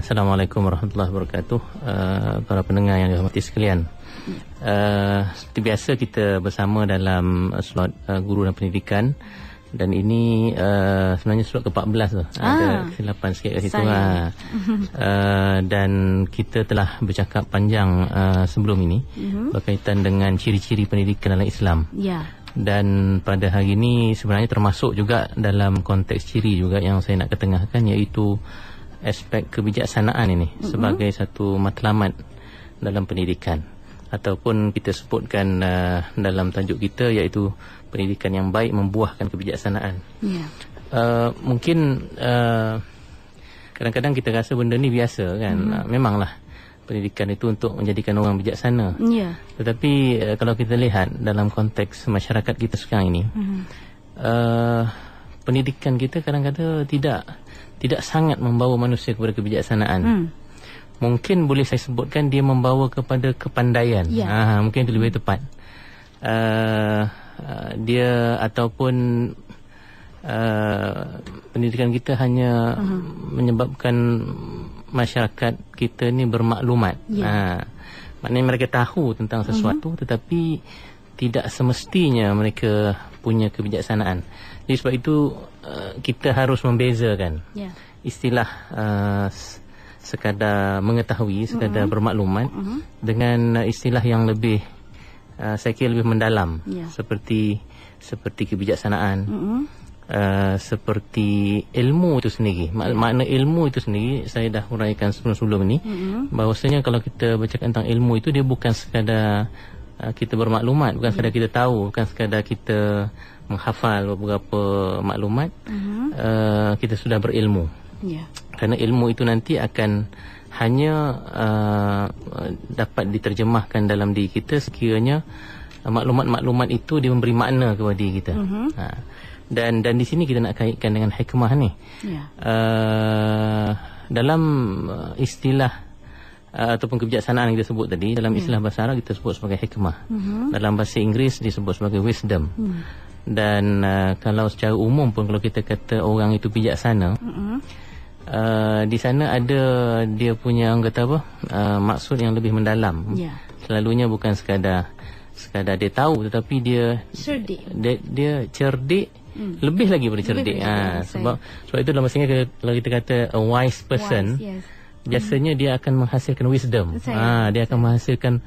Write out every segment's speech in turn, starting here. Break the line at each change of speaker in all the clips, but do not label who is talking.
Assalamualaikum warahmatullahi wabarakatuh. Para pendengar yang dihormati sekalian, seperti biasa kita bersama dalam slot guru dan pendidikan. Dan ini sebenarnya slot ke-14 tu. Ada kesilapan sikit kat situ. Dan kita telah bercakap panjang sebelum ini berkaitan dengan ciri-ciri pendidikan dalam Islam. Dan pada hari ini sebenarnya termasuk juga dalam konteks ciri juga yang saya nak ketengahkan, iaitu aspek kebijaksanaan ini sebagai satu matlamat dalam pendidikan, ataupun kita sebutkan dalam tajuk kita iaitu pendidikan yang baik membuahkan kebijaksanaan. Mungkin kadang-kadang kita rasa benda ni biasa kan. Memanglah pendidikan itu untuk menjadikan orang bijaksana. Tetapi kalau kita lihat dalam konteks masyarakat kita sekarang ini, pendidikan kita kadang-kadang tidak sangat membawa manusia kepada kebijaksanaan. Mungkin boleh saya sebutkan dia membawa kepada kepandaian. Mungkin itu lebih tepat. Dia ataupun pendidikan kita hanya menyebabkan masyarakat kita ni bermaklumat. Maknanya mereka tahu tentang sesuatu, tetapi tidak semestinya mereka punya kebijaksanaan. Jadi sebab itu kita harus membezakan istilah sekadar mengetahui, sekadar bermaklumat dengan istilah yang lebih saya kira lebih mendalam, seperti kebijaksanaan, seperti ilmu itu sendiri. Makna ilmu itu sendiri saya dah huraikan sebelum-sebelum ini, bahawasanya kalau kita bercakap tentang ilmu itu, dia bukan sekadar kita bermaklumat, bukan sekadar kita tahu, bukan sekadar kita menghafal beberapa maklumat, kita sudah berilmu. Kerana ilmu itu nanti akan hanya dapat diterjemahkan dalam diri kita sekiranya maklumat-maklumat itu dia memberi makna kepada diri kita. Dan di sini kita nak kaitkan dengan hikmah ni. Dalam istilah ataupun kebijaksanaan yang kita sebut tadi, dalam istilah bahasa Arab kita sebut sebagai hikmah. Dalam bahasa Inggeris disebut sebagai wisdom. Dan kalau secara umum pun kalau kita kata orang itu bijaksana, di sana ada dia punya, orang kata apa, maksud yang lebih mendalam. Selalunya bukan sekadar dia tahu, tetapi dia cerdik, lebih lagi daripada cerdik. Sebab itu dalam bahasa Inggeris kalau kita kata a wise person, biasanya dia akan menghasilkan wisdom. Dia akan menghasilkan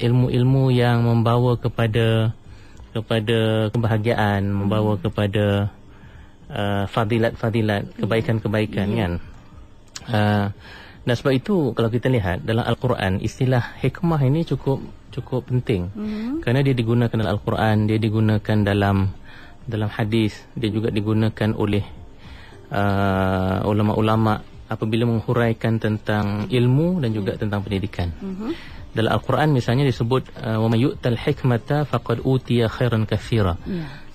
ilmu-ilmu yang membawa kepada kebahagiaan, membawa kepada fadilat-fadilat, kebaikan-kebaikan, kan. Dan sebab itu kalau kita lihat dalam Al-Quran, istilah hikmah ini cukup penting. Kerana dia digunakan dalam Al-Quran, dia digunakan dalam hadis, dia juga digunakan oleh ulama-ulama apabila menghuraikan tentang ilmu dan juga tentang pendidikan. Dalam Al-Quran misalnya disebut wa may yu'tal hikmata faqad utiya khairan katsira.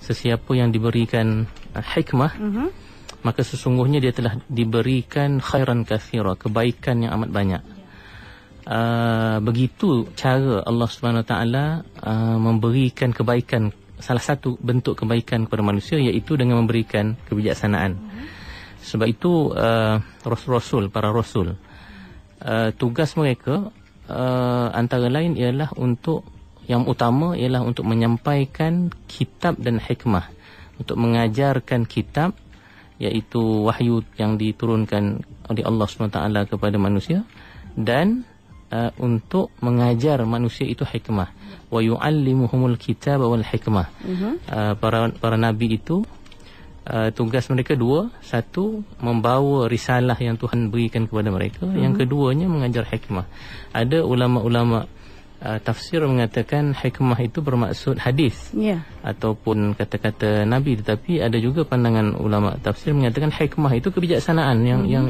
Sesiapa yang diberikan hikmah, maka sesungguhnya dia telah diberikan khairan katsira, kebaikan yang amat banyak. Begitu cara Allah Subhanahu Wa Taala memberikan kebaikan. Salah satu bentuk kebaikan kepada manusia iaitu dengan memberikan kebijaksanaan. Sebab itu para rasul, tugas mereka antara lain ialah yang utama ialah untuk menyampaikan kitab dan hikmah, untuk mengajarkan kitab, iaitu wahyu yang diturunkan oleh Allah SWT kepada manusia, dan untuk mengajar manusia itu hikmah. Wa yu'allimuhumul kitaba wal hikmah. Para nabi itu tugas mereka dua. Satu, membawa risalah yang Tuhan berikan kepada mereka. Yang keduanya, mengajar hikmah. Ada ulama-ulama tafsir mengatakan hikmah itu bermaksud hadis ataupun kata-kata Nabi, tetapi ada juga pandangan ulama tafsir mengatakan hikmah itu kebijaksanaan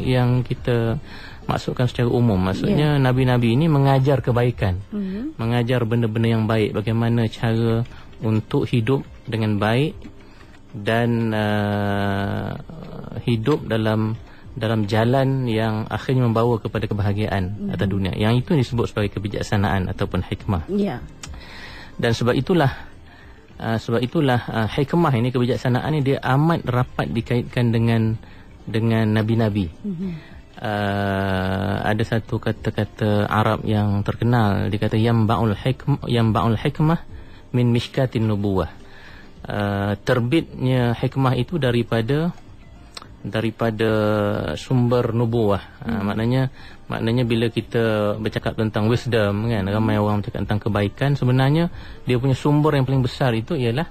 yang kita maksudkan secara umum. Maksudnya Nabi-Nabi ini mengajar kebaikan, mengajar benda-benda yang baik, bagaimana cara untuk hidup dengan baik dan hidup dalam jalan yang akhirnya membawa kepada kebahagiaan atas dunia. Yang itu disebut sebagai kebijaksanaan ataupun hikmah. Dan sebab itulah hikmah ini, kebijaksanaan ini, dia amat rapat dikaitkan dengan dengan nabi-nabi. Ada satu kata-kata Arab yang terkenal, dia kata yamba'ul hikmah min mishkatin nubuwah. Terbitnya hikmah itu daripada sumber nubuwah. Maknanya bila kita bercakap tentang wisdom kan, ramai orang bercakap tentang kebaikan, sebenarnya dia punya sumber yang paling besar itu ialah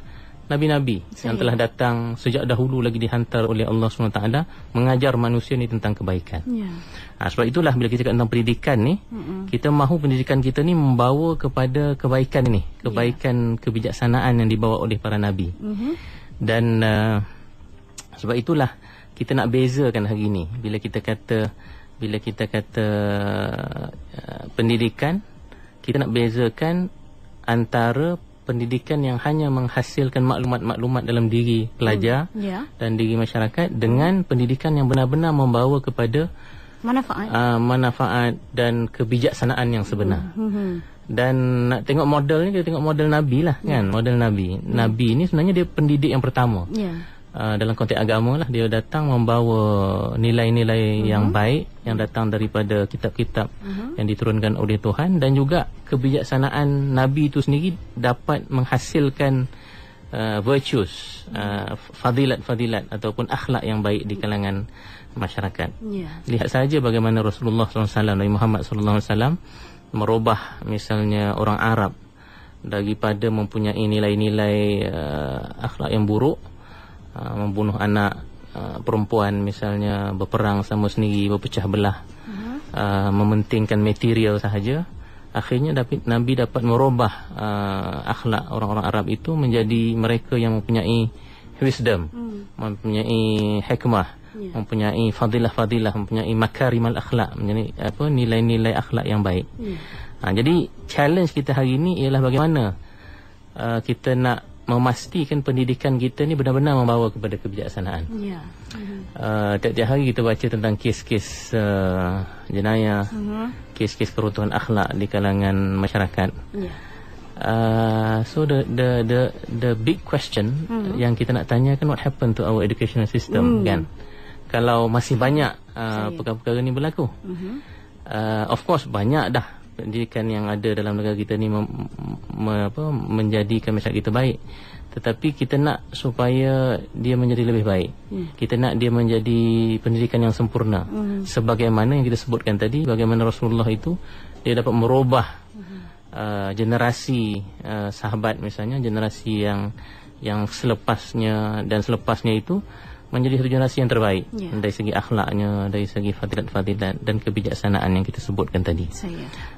nabi-nabi yang telah datang sejak dahulu lagi dihantar oleh Allah SWT mengajar manusia ni tentang kebaikan. Sebab itulah bila kita cakap tentang pendidikan ni, kita mahu pendidikan kita ni membawa kepada kebaikan ni, kebaikan kebijaksanaan yang dibawa oleh para nabi. Dan sebab itulah kita nak bezakan hari ni bila kita kata pendidikan, kita nak bezakan antara pendidikan yang hanya menghasilkan maklumat-maklumat dalam diri pelajar dan diri masyarakat dengan pendidikan yang benar-benar membawa kepada manfaat dan kebijaksanaan yang sebenar. Dan nak tengok model ni, kita tengok model Nabi lah kan. Model Nabi ni sebenarnya dia pendidik yang pertama. Dalam konteks agama lah, dia datang membawa nilai-nilai yang baik yang datang daripada kitab-kitab yang diturunkan oleh Tuhan, dan juga kebijaksanaan Nabi itu sendiri dapat menghasilkan virtues, fadilat-fadilat ataupun akhlak yang baik di kalangan masyarakat. Lihat saja bagaimana Rasulullah SAW, Nabi Muhammad SAW merubah misalnya orang Arab daripada mempunyai nilai-nilai akhlak yang buruk, membunuh anak perempuan misalnya, berperang sama sendiri, berpecah belah, mementingkan material sahaja. Akhirnya Nabi dapat merubah akhlak orang-orang Arab itu menjadi mereka yang mempunyai wisdom, mempunyai hikmah, mempunyai fadilah-fadilah, mempunyai makarimal akhlak, menjadi nilai-nilai akhlak yang baik. Jadi challenge kita hari ini ialah bagaimana kita nak memastikan pendidikan kita ni benar-benar membawa kepada kebijaksanaan. Tiap-tiap hari kita baca tentang kes-kes jenayah, kes-kes keruntuhan akhlak di kalangan masyarakat. So the big question yang kita nak tanyakan, what happened to our educational system kan? Kalau masih banyak perkara-perkara ni berlaku. Of course banyak dah pendidikan yang ada dalam negara kita ni menjadikan masyarakat kita baik, tetapi kita nak supaya dia menjadi lebih baik. Kita nak dia menjadi pendidikan yang sempurna, sebagaimana yang kita sebutkan tadi, bagaimana Rasulullah itu dia dapat merubah generasi sahabat misalnya, generasi yang selepasnya dan selepasnya itu menjadi satu generasi yang terbaik dari segi akhlaknya, dari segi fadilat-fadilat dan kebijaksanaan yang kita sebutkan tadi.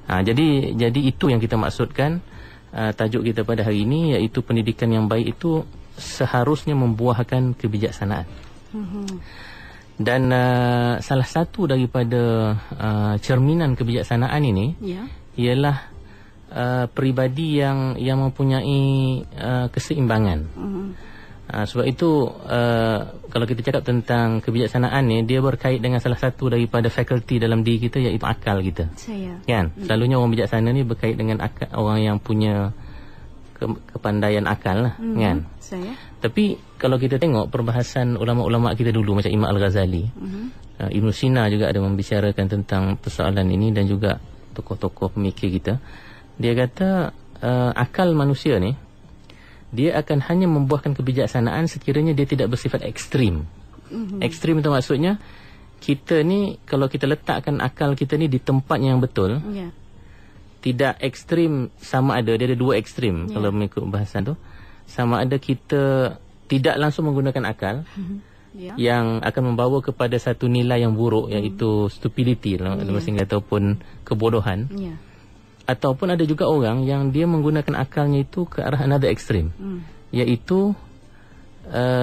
Jadi itu yang kita maksudkan, tajuk kita pada hari ini, iaitu pendidikan yang baik itu seharusnya membuahkan kebijaksanaan. Dan salah satu daripada cerminan kebijaksanaan ini ialah peribadi yang mempunyai keseimbangan. Sebab itu kalau kita cakap tentang kebijaksanaan ni, dia berkait dengan salah satu daripada fakulti dalam diri kita, iaitu akal kita. Kan? Selalunya orang bijaksana ni berkait dengan akal, orang yang punya kepandaian akal lah, kan? Tapi kalau kita tengok perbahasan ulama-ulama kita dulu macam Imam Al-Ghazali, Ibn Sina juga ada membicarakan tentang persoalan ini, dan juga tokoh-tokoh pemikir kita. Dia kata akal manusia ni, dia akan hanya membuahkan kebijaksanaan sekiranya dia tidak bersifat ekstrim. Ekstrim itu maksudnya, kita ni kalau kita letakkan akal kita ni di tempat yang betul, tidak ekstrim, sama ada dia ada dua ekstrim kalau mengikut bahasan tu. Sama ada kita tidak langsung menggunakan akal, yang akan membawa kepada satu nilai yang buruk, iaitu stupidity ataupun kebodohan. Ataupun ada juga orang yang dia menggunakan akalnya itu ke arah another extreme, iaitu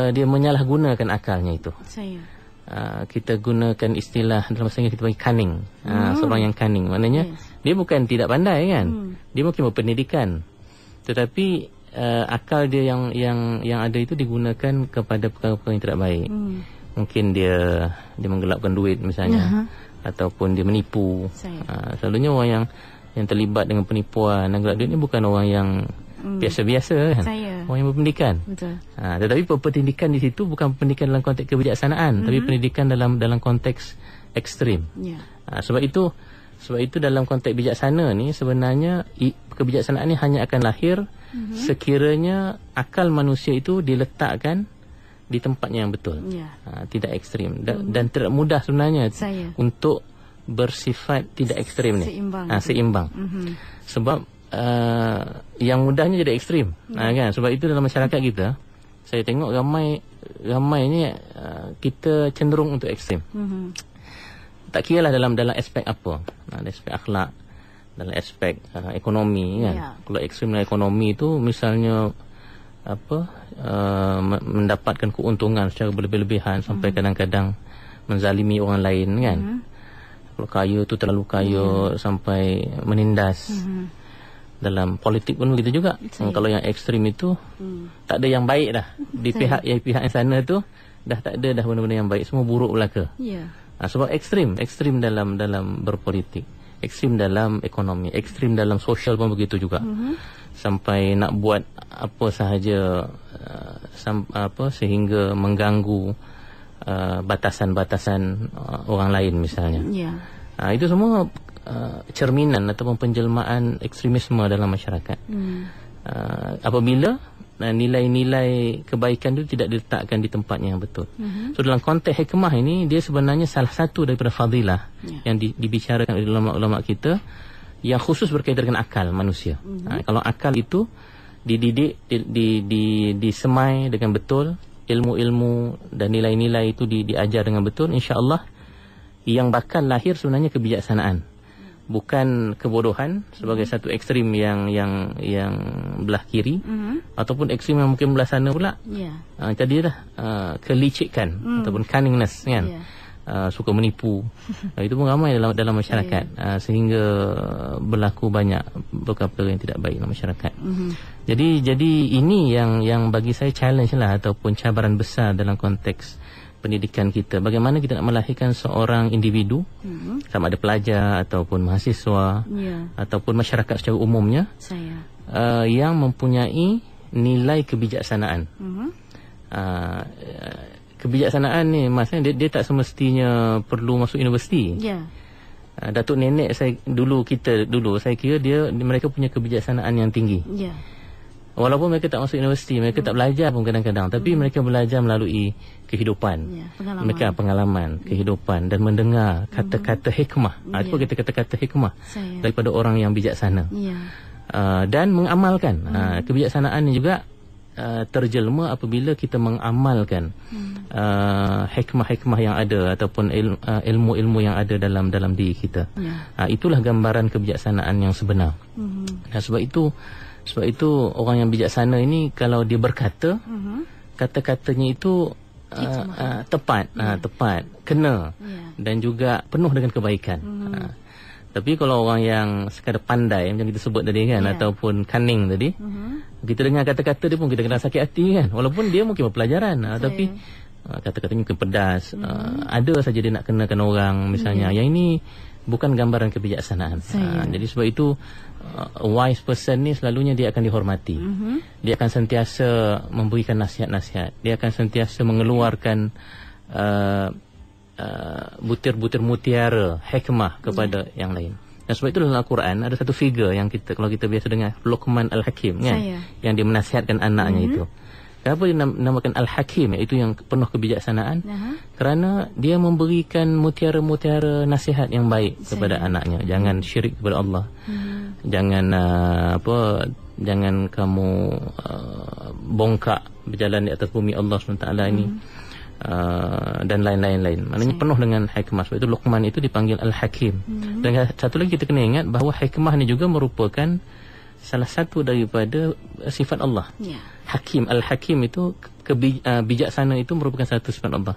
dia menyalahgunakan akalnya itu. Kita gunakan istilah dalam bahasa Inggeris, kita panggil cunning. Seorang yang cunning, maknanya dia bukan tidak pandai kan, dia mungkin berpendidikan, tetapi akal dia yang ada itu digunakan kepada perkara-perkara yang tidak baik. Mungkin dia menggelapkan duit misalnya, ataupun dia menipu. Selalunya orang yang terlibat dengan penipuan dan gelap duit ni bukan orang biasa-biasa kan. Orang yang berpendidikan.
Betul.
Tetapi pendidikan di situ bukan pendidikan dalam konteks kebijaksanaan, tapi pendidikan dalam konteks ekstrim. Sebab itu dalam konteks bijaksana ni sebenarnya kebijaksanaan ni hanya akan lahir sekiranya akal manusia itu diletakkan di tempatnya yang betul. Tidak ekstrim dan tidak mudah sebenarnya untuk bersifat tidak ekstrim ni. Seimbang. Sebab yang mudahnya jadi ekstrim. Kan? Sebab itu dalam masyarakat kita saya tengok ramai ni kita cenderung untuk ekstrim. Tak kiralah dalam aspek apa. Dalam aspek akhlak, dalam aspek ekonomi kan. Kalau ekstrim dalam ekonomi itu misalnya mendapatkan keuntungan secara berlebih-lebihan sampai kadang-kadang menzalimi orang lain kan. Kalau kaya tu terlalu kaya sampai menindas. Dalam politik pun begitu juga. Kalau yang ekstrim itu tak ada yang baik dah. Di pihak yang sana tu dah tak ada dah benda-benda yang baik, semua buruk belaka. Sebab ekstrim dalam berpolitik, ekstrim dalam ekonomi, ekstrim dalam sosial pun begitu juga. Sampai nak buat apa sahaja sehingga mengganggu batasan-batasan orang lain misalnya. Itu semua cerminan ataupun penjelmaan ekstremisme dalam masyarakat. Apabila nilai-nilai kebaikan itu tidak diletakkan di tempatnya yang betul. So dalam konteks hikmah ini, dia sebenarnya salah satu daripada fadilah yang dibicarakan oleh ulama-ulama kita yang khusus berkaitan dengan akal manusia. Kalau akal itu dididik, disemai dengan betul, ilmu-ilmu dan nilai-nilai itu diajar dengan betul, insya-Allah yang bakal lahir sebenarnya kebijaksanaan, bukan kebodohan sebagai satu ekstrim yang belah kiri, ataupun ekstrim yang mungkin belah sana pula. Jadilah kelicikan ataupun cunningness kan. Suka menipu. Itu pun ramai dalam masyarakat. Sehingga berlaku banyak perkara yang tidak baik dalam masyarakat. Jadi ini yang bagi saya challenge lah, ataupun cabaran besar dalam konteks pendidikan kita. Bagaimana kita nak melahirkan seorang individu, sama ada pelajar ataupun mahasiswa, ataupun masyarakat secara umumnya, yang mempunyai nilai kebijaksanaan. Kebijaksanaan ni maksudnya dia tak semestinya perlu masuk universiti. Datuk nenek saya dulu saya kira mereka punya kebijaksanaan yang tinggi. Walaupun mereka tak masuk universiti, mereka tak belajar pun kadang-kadang, tapi mereka belajar melalui kehidupan. Pengalaman kehidupan, dan mendengar kata-kata hikmah. Itu kita kata-kata hikmah daripada orang yang bijaksana. Dan mengamalkan. Kebijaksanaan ni juga terjelma apabila kita mengamalkan hikmah-hikmah yang ada, ataupun ilmu-ilmu yang ada dalam diri kita. Itulah gambaran kebijaksanaan yang sebenar. Sebab itu orang yang bijaksana ini, kalau dia berkata, kata-katanya itu tepat, kena, dan juga penuh dengan kebaikan. Tapi kalau orang yang sekadar pandai, macam kita sebut tadi kan, ataupun cunning tadi, kita dengar kata-kata dia pun kita kena sakit hati kan, walaupun dia mungkin berpelajaran, tapi kata-katanya mungkin pedas, ada saja dia nak kenakan orang misalnya. Yang ini bukan gambaran kebijaksanaan. Jadi sebab itu a wise person ni selalunya dia akan dihormati. Dia akan sentiasa memberikan nasihat-nasihat. Dia akan sentiasa mengeluarkan butir-butir mutiara hikmah kepada yang lain. Dan sebab itu dalam Al-Quran ada satu figure yang kalau kita biasa dengar, Luqman Al-Hakim kan, yang dia menasihatkan anaknya itu. Kenapa dia namakan Al-Hakim, iaitu yang penuh kebijaksanaan? Kerana dia memberikan mutiara-mutiara nasihat yang baik kepada anaknya. Jangan syirik kepada Allah. Jangan kamu bongkak berjalan di atas bumi Allah SWT ini. Dan lain-lain. Maknanya penuh dengan hikmah. Sebab itu Luqman itu dipanggil Al-Hakim. Dan satu lagi kita kena ingat bahawa hikmah ni juga merupakan salah satu daripada sifat Allah. Hakim, Al-Hakim itu bijaksana, itu merupakan satu sifat Allah.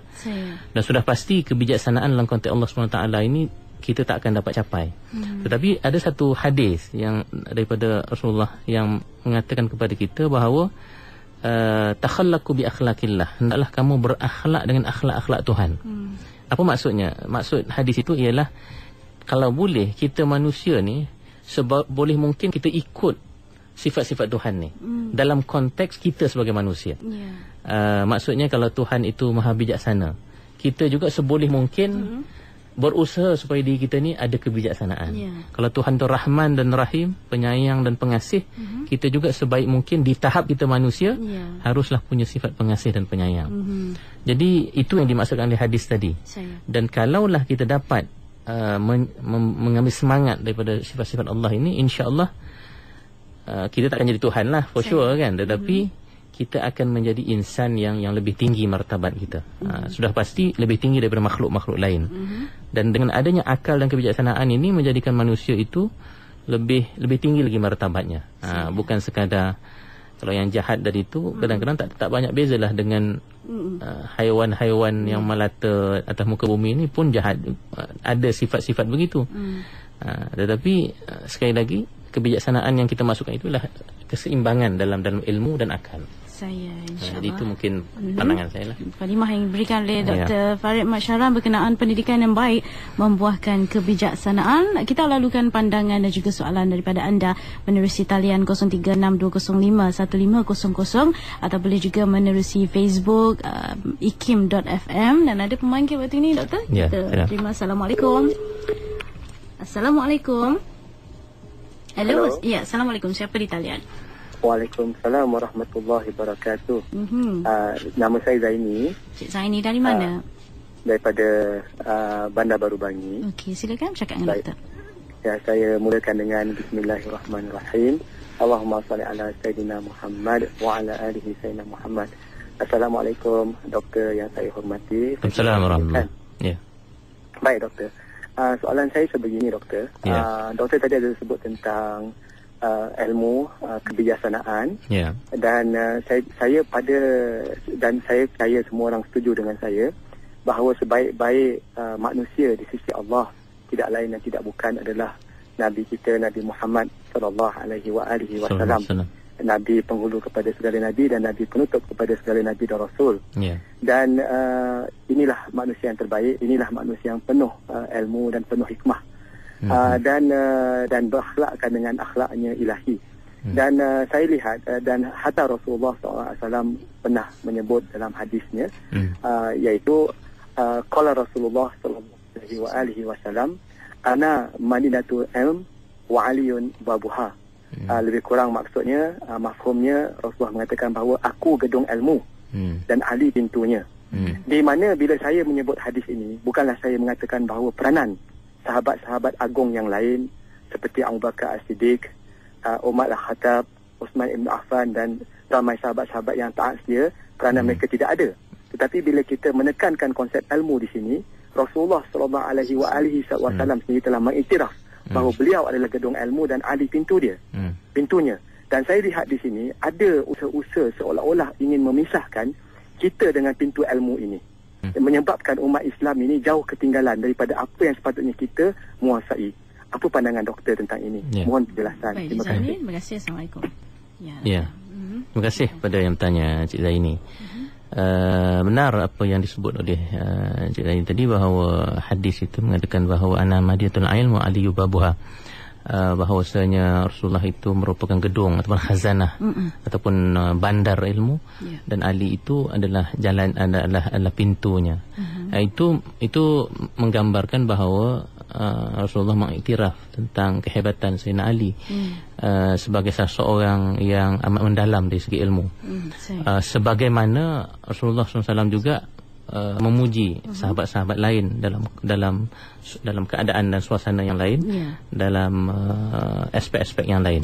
Dan sudah pasti kebijaksanaan dalam konteks Allah SWT ini kita tak akan dapat capai. Tetapi ada satu hadis yang daripada Rasulullah yang mengatakan kepada kita bahawa takhallaqu bi akhlaqillah, hendaklah kamu berakhlak dengan akhlak-akhlak Tuhan. Apa maksudnya? Maksud hadis itu ialah, kalau boleh kita manusia ni boleh mungkin kita ikut sifat-sifat Tuhan ni dalam konteks kita sebagai manusia. Maksudnya kalau Tuhan itu maha bijaksana, kita juga seboleh mungkin berusaha supaya diri kita ni ada kebijaksanaan. Kalau Tuhan tu Rahman dan Rahim, penyayang dan pengasih, kita juga sebaik mungkin di tahap kita manusia haruslah punya sifat pengasih dan penyayang. Jadi itu yang dimaksudkan oleh hadis tadi. Dan kalaulah kita dapat mengambil semangat daripada sifat-sifat Allah ini, insya-Allah kita takkan jadi Tuhan lah for sure kan, tetapi kita akan menjadi insan yang lebih tinggi martabat kita. Sudah pasti lebih tinggi daripada makhluk-makhluk lain. Dan dengan adanya akal dan kebijaksanaan ini menjadikan manusia itu lebih tinggi lagi martabatnya. Bukan sekadar kalau yang jahat dari itu kadang-kadang tak banyak bezalah dengan haiwan-haiwan yang melata atas muka bumi ini pun jahat. Ada sifat-sifat begitu. Tetapi sekali lagi kebijaksanaan yang kita masukkan itulah keseimbangan dalam ilmu dan akal.
InsyaAllah.
Jadi itu mungkin pandangan saya lah.
Kalimah yang diberikan oleh Dr. Farid Mat Syahran berkenaan pendidikan yang baik membuahkan kebijaksanaan. Kita lalukan pandangan dan juga soalan daripada anda menerusi talian 0362051500 atau boleh juga menerusi Facebook ikim.fm. Dan ada pemanggil waktu ini, Doktor. Kita terima. Assalamualaikum. Assalamualaikum. Hello. Ya, Assalamualaikum. Siapa di talian?
Waalaikumsalam warahmatullahi wabarakatuh. Nama saya Zaini.
Cik Zaini dari mana?
Daripada Bandar Baru Bangi.
Okey, silakan cakap dengan Doktor.
Ya, saya mulakan dengan Bismillahirrahmanirrahim. Allahumma salli ala Sayyidina Muhammad wa ala alihi Sayyidina Muhammad. Assalamualaikum Doktor yang saya hormati.
Assalamualaikum warahmatullahi wabarakatuh.
Baik Doktor. Soalan saya sebegini Doktor. Doktor tadi ada sebut tentang ilmu kebijaksanaan, dan saya percaya semua orang setuju dengan saya bahawa sebaik-baik manusia di sisi Allah tidak lain dan tidak bukan adalah Nabi kita, Nabi Muhammad sallallahu alaihi wasallam. Nabi penghulu kepada segala nabi dan nabi penutup kepada segala nabi dan rasul. Dan inilah manusia yang terbaik, inilah manusia yang penuh ilmu dan penuh hikmah. Dan berakhlakkan dengan akhlaknya ilahi. Dan saya lihat dan hatta Rasulullah SAW pernah menyebut dalam hadisnya, iaitu qala Rasulullah SAW, ana madinatul ilm wa aliyun babuha. Lebih kurang maksudnya, mafhumnya Rasulullah mengatakan bahawa aku gedung ilmu dan Ali pintunya. Di mana bila saya menyebut hadis ini, bukanlah saya mengatakan bahawa peranan sahabat-sahabat agung yang lain seperti Abu Bakar As-Siddiq, Umar Al-Khattab, Uthman Ibn Affan dan ramai sahabat-sahabat yang taat setia, kerana mereka tidak ada. Tetapi bila kita menekankan konsep ilmu di sini, Rasulullah SAW sendiri telah mengiktiraf bahawa beliau adalah gedung ilmu dan Ali pintunya. Dan saya lihat di sini ada usaha-usaha seolah-olah ingin memisahkan kita dengan pintu ilmu ini, menyebabkan umat Islam ini jauh ketinggalan daripada apa yang sepatutnya kita menguasai. Apa pandangan doktor tentang ini? Mohon penjelasan.
Baik,
terima kasih.
Terima kasih. Assalamualaikum.
Terima kasih kepada yang bertanya, Cik Zaini. Benar apa yang disebut oleh Cik Zaini tadi, bahawa hadis itu mengatakan bahawa ana madiyatul ilm wa aliyu babuha. Bahawasanya Rasulullah itu merupakan gedung ataupun khazanah ataupun bandar ilmu, dan Ali itu adalah jalan, adalah pintunya. Itu menggambarkan bahawa Rasulullah mengiktiraf tentang kehebatan Sayyidina Ali sebagai seseorang yang amat mendalam dari segi ilmu. Sebagaimana Rasulullah SAW juga memuji sahabat-sahabat lain dalam keadaan dan suasana yang lain, dalam aspek-aspek yang lain.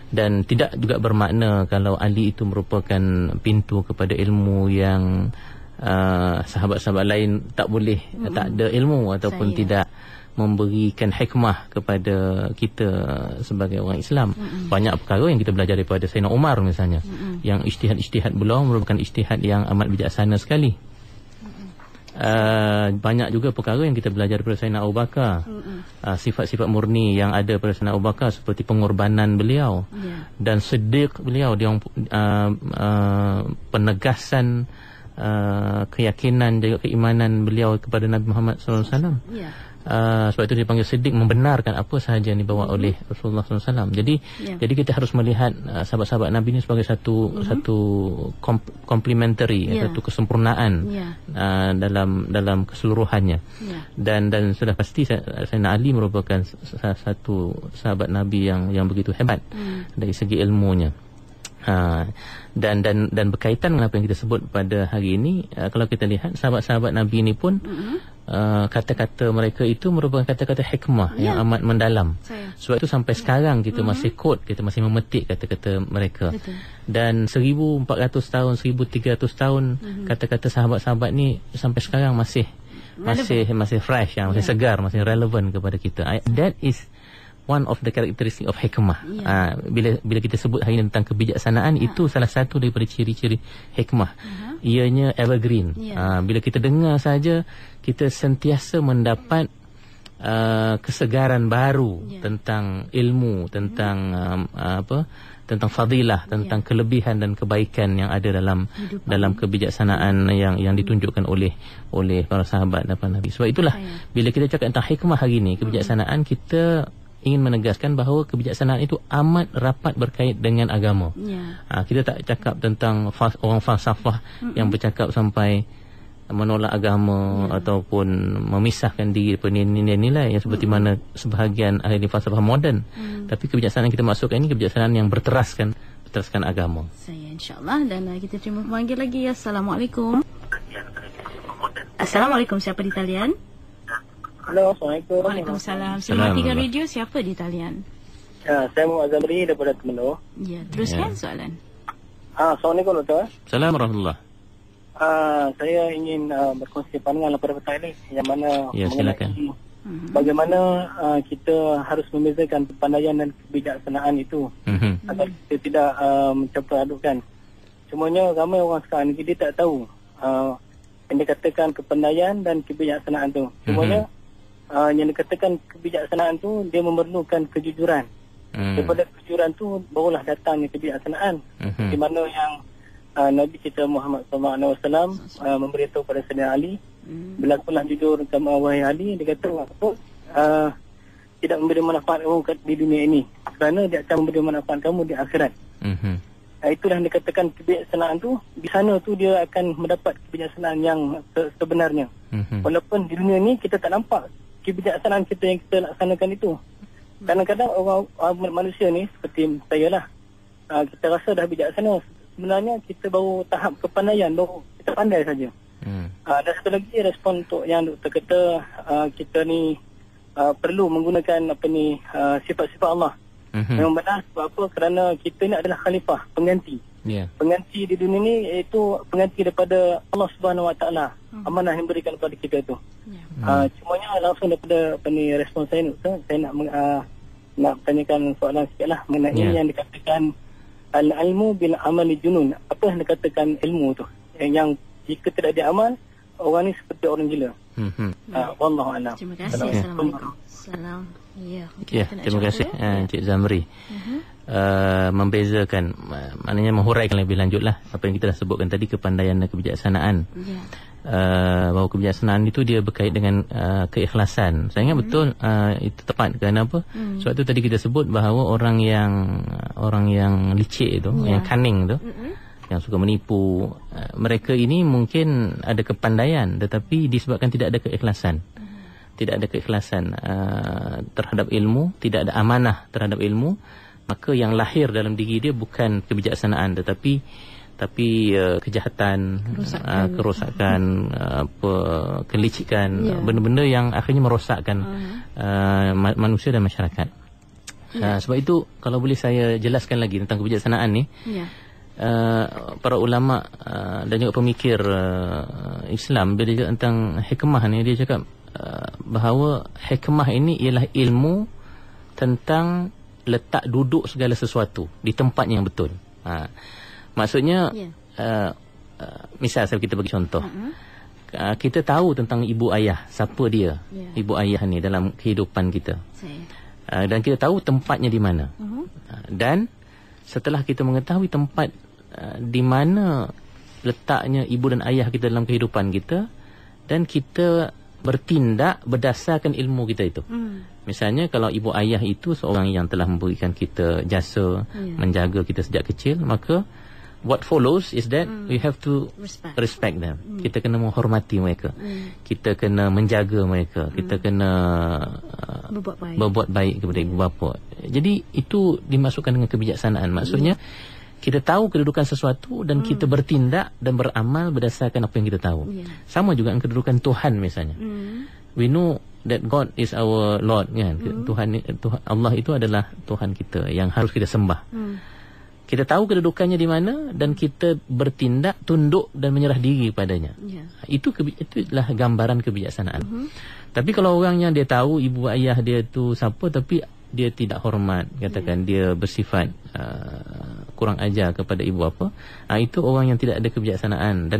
Dan tidak juga bermakna kalau Ali itu merupakan pintu kepada ilmu yang sahabat-sahabat lain tak boleh, tak ada ilmu ataupun tidak memberikan hikmah kepada kita sebagai orang Islam. Banyak perkara yang kita belajar daripada Sayyidina Umar misalnya, yang ijtihad beliau merupakan ijtihad yang amat bijaksana sekali. Banyak juga perkara yang kita belajar daripada Sayyidina Abu Bakar, sifat-sifat murni yang ada pada Sayyidina Abu Bakar, seperti pengorbanan beliau dan siddiq beliau, dia penegasan keyakinan juga keimanan beliau kepada Nabi Muhammad SAW. Sebab itu dipanggil Siddiq, membenarkan apa sahaja yang dibawa oleh Rasulullah SAW. Jadi kita harus melihat sahabat-sahabat Nabi ini sebagai satu complementary, satu kesempurnaan dalam keseluruhannya. Dan sudah pasti Sayyidina Ali merupakan satu sahabat Nabi yang begitu hebat dari segi ilmunya. Dan berkaitan dengan apa yang kita sebut pada hari ini, kalau kita lihat sahabat-sahabat Nabi ini pun kata-kata mereka itu merupakan kata-kata hikmah yang amat mendalam. Sebab itu sampai sekarang kita masih quote, kita masih memetik kata-kata mereka. Dan 1400 tahun, 1300 tahun kata-kata sahabat-sahabat ni sampai sekarang masih fresh, masih segar, masih relevan kepada kita. That is one of the characteristic of hikmah. Bila kita sebut hari ini tentang kebijaksanaan, itu salah satu daripada ciri-ciri hikmah. Ianya evergreen. Bila kita dengar saja, kita sentiasa mendapat kesegaran baru tentang ilmu, tentang tentang fadilah, tentang kelebihan dan kebaikan yang ada dalam kebijaksanaan yang ditunjukkan oleh para sahabat dan para nabi. Sebab itulah bila kita cakap tentang hikmah hari ini, kebijaksanaan, kita ingin menegaskan bahawa kebijaksanaan itu amat rapat berkait dengan agama. Kita tak cakap tentang orang falsafah yang bercakap sampai menolak agama ataupun memisahkan diri daripada nilai-nilai yang seperti mana sebahagian ahli falsafah moden. Tapi kebijaksanaan kita masukkan ini kebijaksanaan yang berteraskan agama.
Saya insya-Allah. Dan kita terima pemanggil lagi. Assalamualaikum. Assalamualaikum, siapa di talian?
Halo, Assalamualaikum.
Waalaikumsalam. Matikan radio, siapa di talian?
Saya Muhammad Zamri daripada Temenloh.
Teruskan soalan.
Assalamualaikum, Doktor.
Assalamualaikum warahmatullahi.
Saya ingin berkongsi pandangan pada pertanyaan ini, yang mana
silakan.
Bagaimana kita harus membezakan kepandaian dan kebijaksanaan itu agar kita tidak mencampur adukkan. Cumanya ramai orang sekarang ni dia tak tahu yang dikatakan kepandaian dan kebijaksanaan tu. Cumanya yang dikatakan kebijaksanaan tu dia memerlukan kejujuran. Daripada kejujuran tu barulah datangnya kebijaksanaan. Di mana yang Nabi kita Muhammad SAW memberitahu kepada Sayyidina Ali, berlakulah jujur kamu wahai Ali. Dia kata tidak memberi manfaat kamu di dunia ini, kerana dia akan memberi manfaat kamu di akhirat. Itulah yang dikatakan kebijaksanaan tu. Di sana tu dia akan mendapat kebijaksanaan yang sebenarnya. Walaupun di dunia ni kita tak nampak kebijaksanaan kita yang kita laksanakan itu. Kadang-kadang orang manusia ni seperti saya lah, kita rasa dah bijaksana. Sebenarnya kita baru tahap kepandaian, baru kita pandai saja. Dan satu lagi respon untuk yang doktor kata, kita ni perlu menggunakan sifat-sifat Allah. Memang benar. Sebab apa? Kerana kita ni adalah khalifah, pengganti. Pengganti di dunia ni iaitu pengganti daripada Allah Subhanahu Wa Taala. Amanah yang berikan kepada kita tu. Cumanya langsung daripada respon saya, doktor, saya nak tanyakan soalan sikit lah mengenai yang dikatakan al-ilmu bil amali junun. Apa yang dikatakan ilmu tu? Yang jika tidak diamal, orang ni seperti orang gila. Wallahu a'lam.
Terima kasih. Assalamualaikum.
Terima kasih Encik Zamri. Membezakan, maknanya menghuraikan lebih lanjutlah apa yang kita dah sebutkan tadi, kepandaian dan kebijaksanaan. Bahawa kebijaksanaan itu dia berkait dengan keikhlasan. Saya ingat betul itu tepat. Kenapa? Sebab itu tadi kita sebut bahawa orang yang licik itu, yang cunning tu, yang suka menipu, mereka ini mungkin ada kepandaian tetapi disebabkan tidak ada keikhlasan. Tidak ada keikhlasan terhadap ilmu, tidak ada amanah terhadap ilmu, maka yang lahir dalam diri dia bukan kebijaksanaan tetapi kejahatan, kerosakan, kelicikan, benda-benda yang akhirnya merosakkan manusia dan masyarakat. Sebab itu kalau boleh saya jelaskan lagi tentang kebijaksanaan ni. Para ulama dan juga pemikir Islam bila dia tentang hikmah ni, dia cakap bahawa hikmah ini ialah ilmu tentang letak duduk segala sesuatu di tempatnya yang betul. Maksudnya misal kita bagi contoh, kita tahu tentang ibu ayah, siapa dia, ibu ayah ni dalam kehidupan kita, dan kita tahu tempatnya di mana. Dan setelah kita mengetahui tempat di mana letaknya ibu dan ayah kita dalam kehidupan kita, dan kita bertindak berdasarkan ilmu kita itu. Misalnya kalau ibu ayah itu seorang yang telah memberikan kita jasa, menjaga kita sejak kecil, maka what follows is that we have to respect them. Kita kena menghormati mereka. Kita kena menjaga mereka. Kita kena berbuat baik kepada ibu bapa. Jadi itu dimasukkan dengan kebijaksanaan. Maksudnya kita tahu kedudukan sesuatu dan kita bertindak dan beramal berdasarkan apa yang kita tahu. Sama juga dengan kedudukan Tuhan misalnya. We know that God is our Lord, kan? Tuhan Allah itu adalah Tuhan kita yang harus kita sembah. Kita tahu kedudukannya di mana dan kita bertindak, tunduk dan menyerah diri padanya. Itulah gambaran kebijaksanaan. Tapi kalau orang yang dia tahu ibu ayah dia tu siapa tapi dia tidak hormat, katakan dia bersifat kurang ajar kepada ibu bapa, itu orang yang tidak ada kebijaksanaan, dan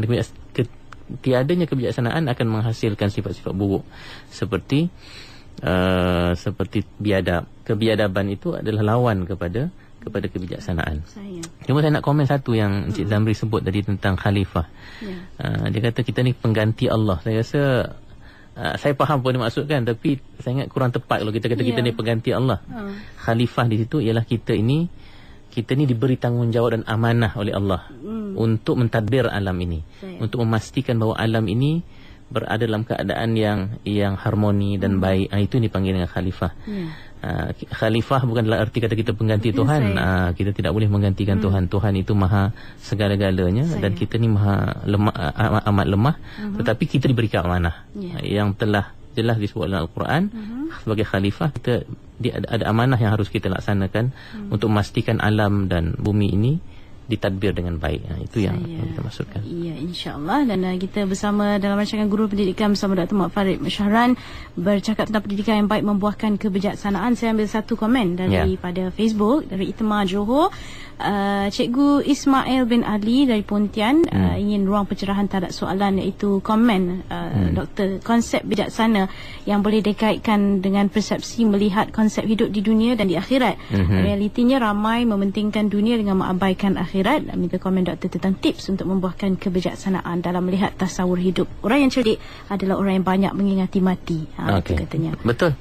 tiadanya kebijaksanaan akan menghasilkan sifat-sifat buruk seperti biadab. Kebiadaban itu adalah lawan kepada kebijaksanaan. Cuma saya nak komen satu yang Encik Zamri sebut tadi tentang khalifah. Dia kata kita ni pengganti Allah. Saya rasa saya faham apa dia maksudkan, tapi saya ingat kurang tepat kalau kita kata kita ni pengganti Allah. Khalifah di situ ialah kita ni diberi tanggungjawab dan amanah oleh Allah untuk mentadbir alam ini, untuk memastikan bahawa alam ini berada dalam keadaan yang harmoni dan baik. Itu dipanggil dengan khalifah. Khalifah bukanlah arti kata kita pengganti Tuhan. Kita tidak boleh menggantikan Tuhan. Tuhan itu maha segala-galanya dan kita ni maha lemah, amat lemah. Tetapi kita diberi amanah yang telah jelas disebut dalam Al-Quran. Sebagai khalifah kita ada amanah yang harus kita laksanakan untuk memastikan alam dan bumi ini ditadbir dengan baik. Itu yang kita maksudkan.
Ya, insya-Allah. Dan kita bersama dalam rancangan Guru Pendidikan bersama Dr. Muhammad Farid Masyahran bercakap tentang pendidikan yang baik membuahkan kebijaksanaan. Saya ambil satu komen daripada Facebook dari Itma Johor. Cikgu Ismail bin Ali dari Pontian ingin ruang pencerahan terhadap soalan, iaitu komen Doktor, konsep bijaksana yang boleh dikaitkan dengan persepsi melihat konsep hidup di dunia dan di akhirat. Realitinya ramai mementingkan dunia dengan mengabaikan akhirat. Minta komen Doktor tentang tips untuk membuahkan kebijaksanaan dalam melihat tasawur hidup. Orang yang cerdik adalah orang yang banyak mengingati mati. Itu katanya.
Betul.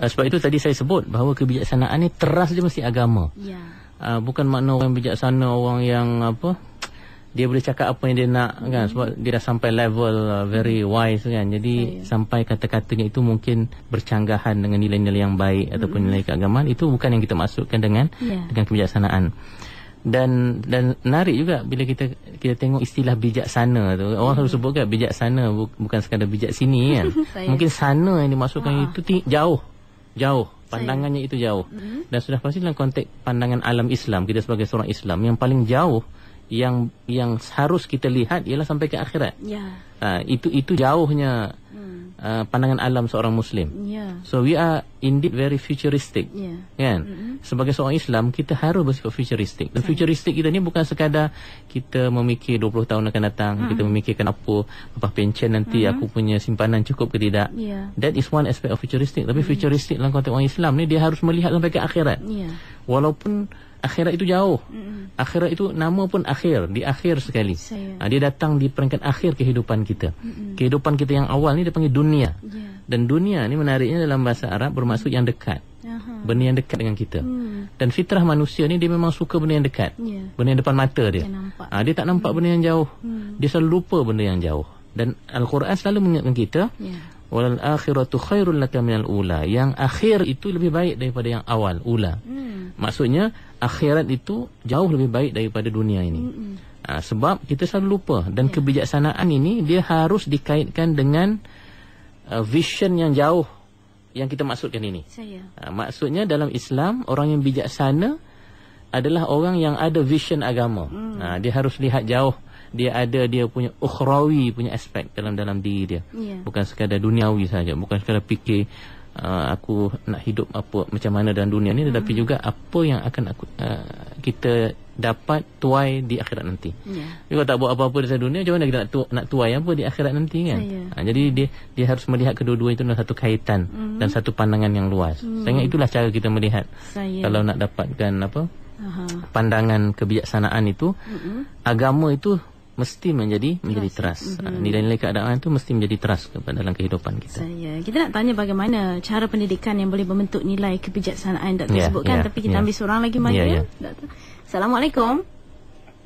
Sebab itu tadi saya sebut bahawa kebijaksanaan ni teras dia mesti agama. Bukan makna orang bijaksana orang yang dia boleh cakap apa yang dia nak, kan, sebab dia dah sampai level very wise, kan. Jadi sampai kata-katanya itu mungkin bercanggahan dengan nilai-nilai yang baik ataupun nilai keagamaan. Itu bukan yang kita maksudkan dengan kebijaksanaan. Dan menarik juga bila kita tengok istilah bijaksana tu. Orang selalu sebut kan bijaksana bukan sekadar bijak sini, kan. Mungkin sana yang dimasukkan itu jauh. Pandangannya itu jauh. Dan sudah pasti dalam konteks pandangan alam Islam, kita sebagai seorang Islam, yang paling jauh yang harus kita lihat ialah sampai ke akhirat. Itu jauhnya pandangan alam seorang Muslim. So we are indeed very futuristic, kan? Sebagai seorang Islam kita harus bersifat futuristic. Dan futuristic kita ni bukan sekadar kita memikir 20 tahun akan datang, kita memikirkan apa pencen nanti, aku punya simpanan cukup ke tidak. That is one aspect of futuristic. Tapi futuristic dalam konteks orang Islam ni, dia harus melihat sampai ke akhirat. Walaupun akhirat itu jauh. Akhirat itu nama pun akhir, di akhir sekali. Dia datang di peringkat akhir kehidupan kita. Kehidupan kita yang awal ni dia panggil dunia. Dan dunia ni menariknya dalam bahasa Arab bermaksud yang dekat. Benda yang dekat dengan kita. Dan fitrah manusia ni dia memang suka benda yang dekat. Benda yang depan mata dia. Dia tak nampak benda yang jauh. Dia selalu lupa benda yang jauh. Dan Al-Quran selalu mengingatkan kita, walal akhiratu khairul laka minal ula. Yang akhir itu lebih baik daripada yang awal, ula. Maksudnya akhirat itu jauh lebih baik daripada dunia ini. Sebab kita selalu lupa. Dan kebijaksanaan ini dia harus dikaitkan dengan vision yang jauh yang kita maksudkan ini. Maksudnya dalam Islam, orang yang bijaksana adalah orang yang ada vision agama. Dia harus lihat jauh. Dia punya ukhrawi, punya aspek dalam diri dia. Bukan sekadar duniawi saja, bukan sekadar fikir aku nak hidup apa macam mana dalam dunia ni, tetapi juga apa yang akan kita dapat tuai di akhirat nanti. Kalau tak buat apa-apa di dunia, macam mana kita nak tuai apa di akhirat nanti, kan? Jadi dia harus melihat kedua-dua itu dalam satu kaitan dan satu pandangan yang luas. Saya ingat itulah cara kita melihat. Kalau nak dapatkan pandangan kebijaksanaan itu, agama itu mesti menjadi trust. Nilai-nilai keadaan itu mesti menjadi trust dalam kehidupan kita.
Kita nak tanya bagaimana cara pendidikan yang boleh membentuk nilai kebijaksanaan Dr. sebutkan, tapi kita ambil seorang lagi mana. Doktor. Assalamualaikum.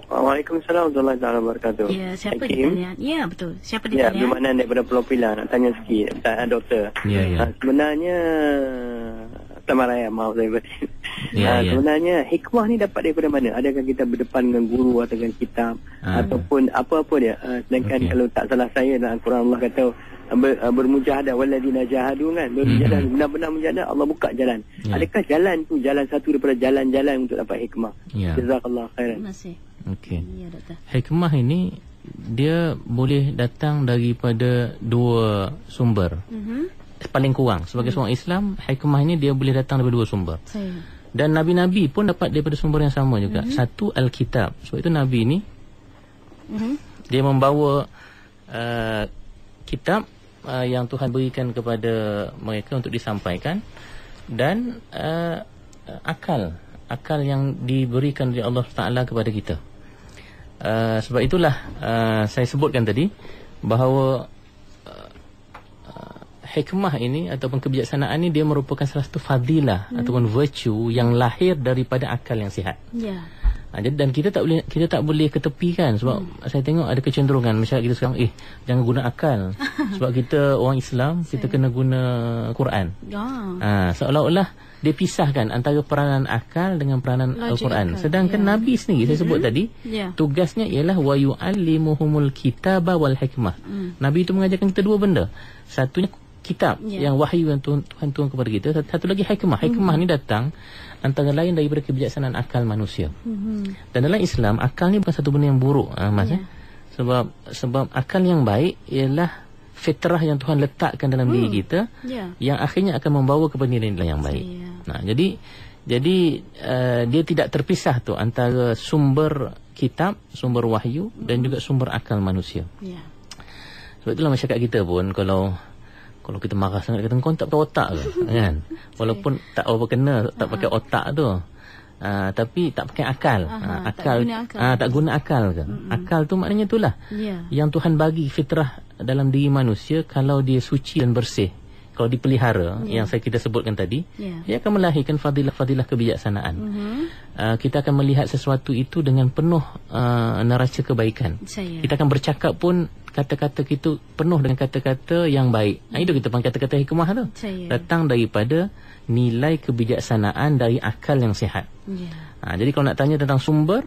Waalaikumsalam warahmatullahi wabarakatuh.
Ya, siapa di talian? Ya, betul. Siapa di talian?
Ya, Bimanan daripada Pulau Pilah. Nak tanya sikit, Doktor. Sebenarnya Selamat Raya, maaf saya batin. Sebenarnya hikmah ni dapat daripada mana? Adakah kita berdepan dengan guru atau dengan kitab ataupun apa-apa dia? Sedangkan kalau tak salah saya dalam Quran Allah kata bermujahadah walladzina jahadu kan, bermujahadah benar-benar mujahadah, Allah buka jalan. Adakah jalan tu jalan satu daripada jalan-jalan untuk dapat hikmah? Jazakallah khairan.
Terima kasih.
Okey. Hikmah ini dia boleh datang daripada dua sumber. Paling kurang sebagai seorang Islam, hikmah ini dia boleh datang daripada dua sumber. Dan nabi-nabi pun dapat daripada sumber yang sama juga. Satu, Alkitab. Sebab itu nabi ini dia membawa kitab yang Tuhan berikan kepada mereka untuk disampaikan, dan akal yang diberikan oleh Allah Taala kepada kita. Sebab itulah saya sebutkan tadi bahawa hikmah ini ataupun kebijaksanaan ini dia merupakan salah satu fadilah ataupun virtue yang lahir daripada akal yang sihat. Dan kita tak boleh ketepikan sebab saya tengok ada kecenderungan masyarakat kita sekarang jangan guna akal sebab kita orang Islam, kita kena guna Quran. Seolah-olah dia pisahkan antara peranan akal dengan peranan Al-Quran. Sedangkan Nabi sendiri saya sebut tadi, tugasnya ialah wa yu'allimuhumul kitaba wal hikmah. Nabi itu mengajarkan kita dua benda. Satunya kitab yang wahyu yang Tuhan turun kepada kita, satu lagi hikmah. Hikmah ni datang antara lain daripada kebijaksanaan akal manusia. Dan dalam Islam akal ni bukan satu benda yang buruk, Mas. Sebab akal yang baik ialah fitrah yang Tuhan letakkan dalam diri kita, yang akhirnya akan membawa kepada nilai-nilai yang baik. Jadi dia tidak terpisah tu antara sumber kitab, sumber wahyu dan juga sumber akal manusia. Sebab itulah masyarakat kita pun kalau kita marah sangat, kata kau tak pakai otak ke, kan? Walaupun tak apa kena tak pakai otak tu, tapi tak pakai akal. Tak guna akal ke? Akal tu maknanya itulah yang Tuhan bagi fitrah dalam diri manusia. Kalau dia suci dan bersih, kalau dipelihara, yang kita sebutkan tadi, dia akan melahirkan fadilah-fadilah kebijaksanaan. Kita akan melihat sesuatu itu dengan penuh neraca kebaikan. Kita akan bercakap pun kata-kata kita penuh dengan kata-kata yang baik. Itu kita panggil kata-kata hikmah tu. Datang daripada nilai kebijaksanaan dari akal yang sihat. Jadi kalau nak tanya tentang sumber,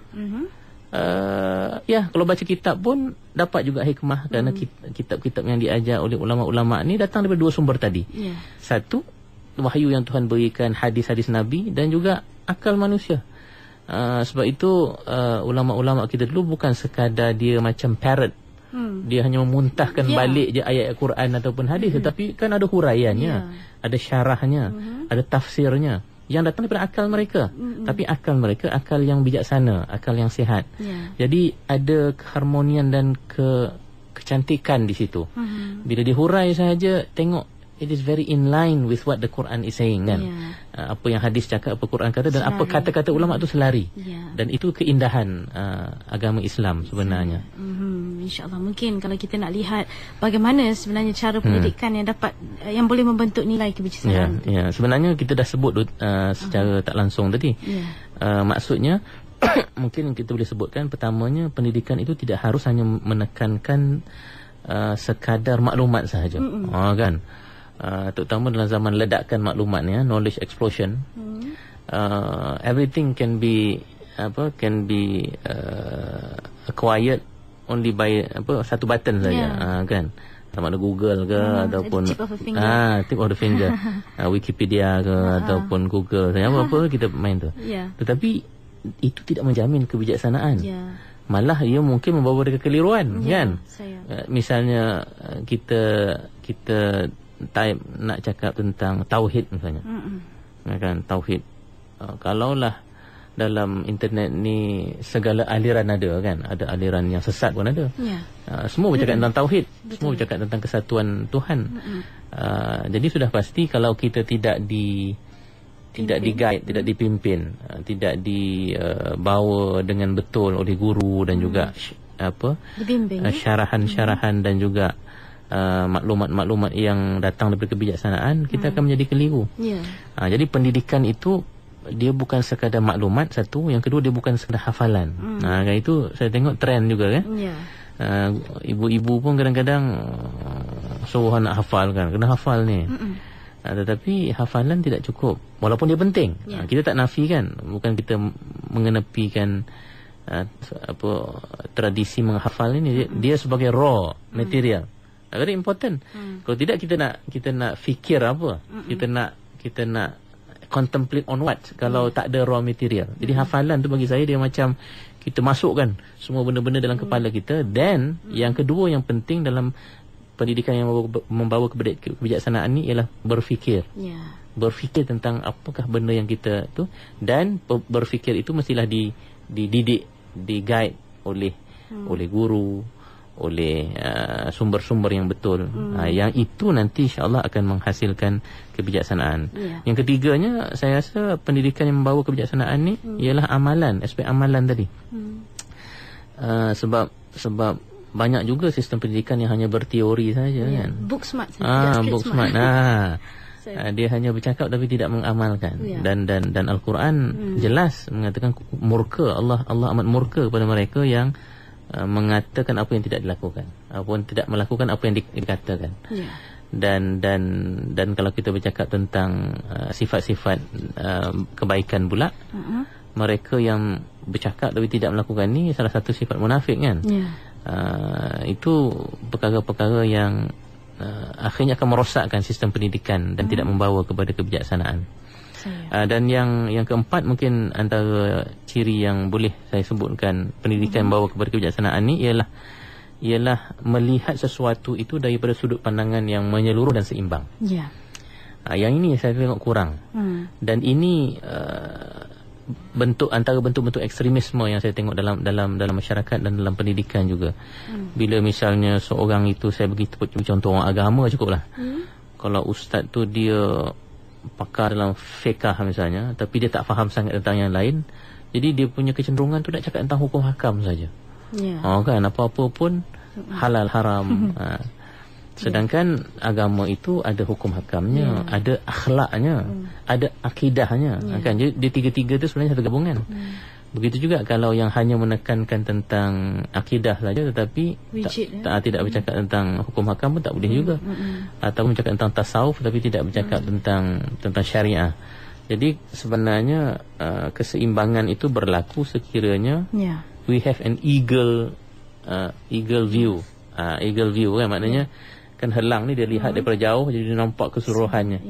kalau baca kitab pun dapat juga hikmah, kerana kitab-kitab yang diajar oleh ulama-ulama ni datang daripada dua sumber tadi. Satu, wahyu yang Tuhan berikan, hadis-hadis Nabi, dan juga akal manusia. Sebab itu ulama-ulama kita dulu bukan sekadar dia macam parrot, dia hanya memuntahkan balik je ayat Al-Quran ataupun hadis, tetapi kan ada huraiannya, ada syarahnya, ada tafsirnya yang datang daripada akal mereka. Tapi akal mereka akal yang bijaksana, akal yang sihat. Jadi ada keharmonian dan kecantikan di situ. Bila dihurai sahaja, tengok it is very in line with what the Quran is saying, kan? Apa yang hadis cakap, apa Quran kata, dan apa kata-kata ulama tu selari. Dan itu keindahan agama Islam sebenarnya.
InsyaAllah mungkin kalau kita nak lihat bagaimana sebenarnya cara pendidikan yang boleh membentuk nilai kebijaksanaan.
Sebenarnya kita dah sebut secara tak langsung tadi. Maksudnya mungkin kita boleh sebutkan, pertamanya pendidikan itu tidak harus hanya menekankan sekadar maklumat sahaja. Kan? Terutama dalam zaman ledakan maklumat ni, knowledge explosion, everything can be acquired only by satu button saja, kan? Sama ada Google ke ataupun tip of the finger, Wikipedia ke ataupun Google, apa kita main tu. Tetapi itu tidak menjamin kebijaksanaan. Malah ia mungkin membawa ke kekeliruan, kan? Misalnya kita type nak cakap tentang tauhid misalnya, kan, tauhid. Kalaulah dalam internet ni segala aliran ada, kan? Ada aliran yang sesat pun ada. Semua bercakap tentang tauhid, semua bercakap tentang kesatuan Tuhan. Jadi sudah pasti kalau kita tidak di-guide, tidak dipimpin, tidak dibawa dengan betul oleh guru dan juga syarahan-syarahan dan juga maklumat-maklumat yang datang daripada kebijaksanaan, kita akan menjadi keliru. Jadi pendidikan itu dia bukan sekadar maklumat, satu, yang kedua dia bukan sekadar hafalan. Itu saya tengok trend juga kan. Ibu-ibu pun kadang-kadang suruh anak hafal kan, kena hafal ni. Tetapi hafalan tidak cukup, walaupun dia penting. Kita tak nafikan, bukan kita mengenepikan tradisi menghafal ini. Dia sebagai raw material, very important. Kalau tidak, kita nak fikir apa? Kita nak contemplate on what kalau tak ada raw material. Jadi hafalan tu bagi saya dia macam kita masukkan semua benda-benda dalam kepala kita. Dan yang kedua yang penting dalam pendidikan yang membawa kebijaksanaan ni ialah berfikir. Berfikir tentang apakah benda yang kita tu, dan berfikir itu mestilah dididik, di-guide oleh guru, oleh sumber-sumber yang betul. Yang itu nanti insya-Allah akan menghasilkan kebijaksanaan. Yang ketiganya, saya rasa pendidikan yang membawa kebijaksanaan ni ialah amalan, aspek amalan tadi. Sebab banyak juga sistem pendidikan yang hanya berteori saja kan.
Book smart
book smart. Dia hanya bercakap tapi tidak mengamalkan. Dan Al-Quran jelas mengatakan murka Allah amat murka kepada mereka yang mengatakan apa yang tidak dilakukan, ataupun tidak melakukan apa yang dikatakan. Dan kalau kita bercakap tentang sifat-sifat kebaikan pula, mereka yang bercakap tapi tidak melakukan ni salah satu sifat munafik kan. Itu perkara-perkara yang akhirnya akan merosakkan sistem pendidikan dan tidak membawa kepada kebijaksanaan. Dan yang keempat, mungkin antara ciri yang boleh saya sebutkan pendidikan membawa kepada kebijaksanaan ni ialah melihat sesuatu itu daripada sudut pandangan yang menyeluruh dan seimbang. Yang ini saya tengok kurang. Dan ini antara bentuk-bentuk ekstremisme yang saya tengok dalam masyarakat dan dalam pendidikan juga. Bila misalnya seorang itu, saya bagi contoh orang agama cukuplah. Kalau ustaz tu dia pakar dalam fiqh misalnya, tapi dia tak faham sangat tentang yang lain, jadi dia punya kecenderungan tu nak cakap tentang hukum hakam saja. Kan apa-apa pun halal haram. Sedangkan agama itu ada hukum hakamnya, ada akhlaknya, ada akidahnya. Kan dia tiga-tiga tu sebenarnya satu gabungan. Begitu juga kalau yang hanya menekankan tentang akidah saja tetapi tidak bercakap tentang hukum hakam pun tak boleh juga. Atau bercakap tentang tasawuf tapi tidak bercakap tentang syariah. Jadi sebenarnya keseimbangan itu berlaku sekiranya we have an eagle view. Eagle view kan, maknanya kan helang ni dia lihat daripada jauh, jadi dia nampak keseluruhannya.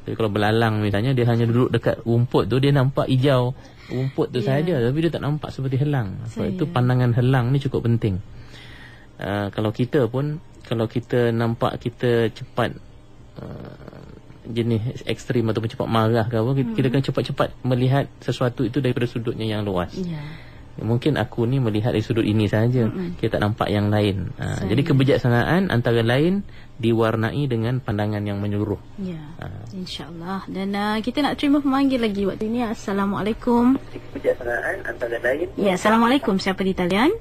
Jadi kalau belalang misalnya, dia hanya duduk dekat rumput tu, dia nampak hijau rumput tu saja, tapi dia tak nampak seperti helang. Sebab itu pandangan helang ni cukup penting. Kalau kita nampak kita cepat jenis ekstrim ataupun cepat marah ke apa, kita akan cepat-cepat melihat sesuatu itu daripada sudutnya yang luas. Mungkin aku ni melihat dari sudut ini saja, kita tak nampak yang lain. Jadi kebijaksanaan antara lain diwarnai dengan pandangan yang menyeluruh.
InsyaAllah. Dan kita nak terima pemanggil lagi waktu ini. Assalamualaikum.
Kebijaksanaan antara lain.
Assalamualaikum. Siapa di talian?